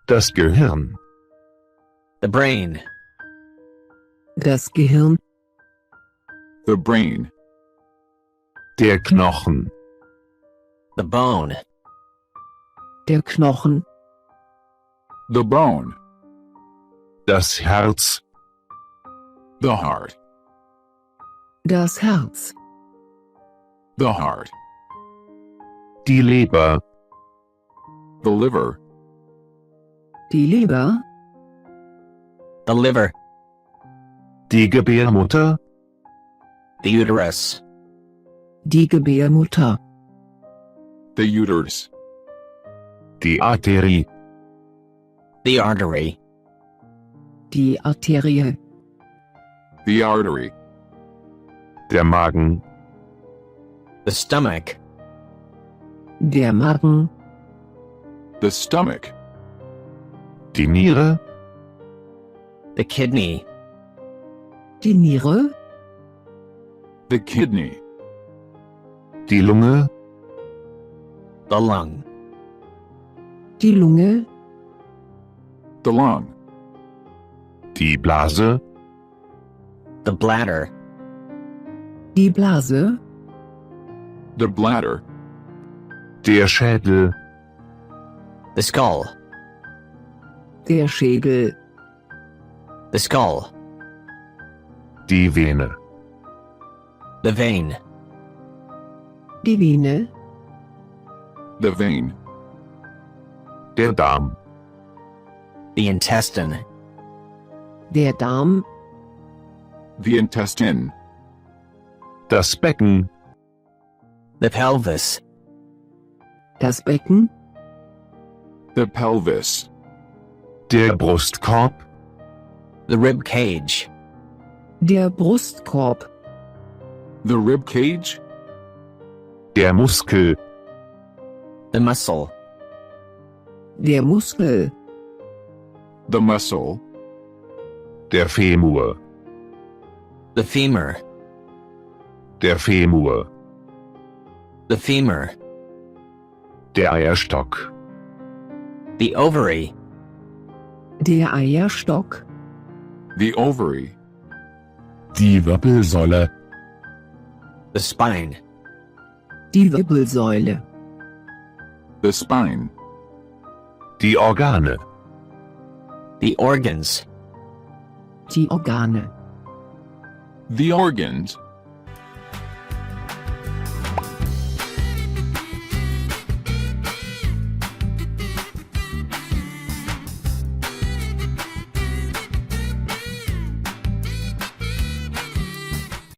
Das Gehirn. The brain. Das Gehirn, The brain. Der Knochen. The bone. der Knochen, The bone. Das Herz. The heart. das Herz, The heart. Die Leber. The liver. die Leber, The liver. Die Gebärmutter. The uterus. die Gebärmutter, The uterus. Die Arterie. The artery. die Arterie, The artery. Der Magen. The stomach. der Magen, The stomach. Die Niere. The kidney. die Niere, The kidney. Die Lunge. The lung. die Lunge, The lung. Die Blase. The bladder. die Blase, The bladder. Der Schädel. The skull. der Schädel, The skull. Die Vene. The vein. die Vene, The vein. Der Darm. The intestine. der Darm, The intestine. Das Becken. The pelvis. das Becken, The pelvis. Der Brustkorb. The rib cage. der Brustkorb, The rib cage. Der Muskel. The muscle. der Muskel, The muscle. Der Femur. The femur. Der Femur. The femur. Der Eierstock. The ovary. der Eierstock, The ovary. Die Wirbelsäule. The spine. die Wirbelsäule, The spine. Die Organe. The organs. die Organe, The organs.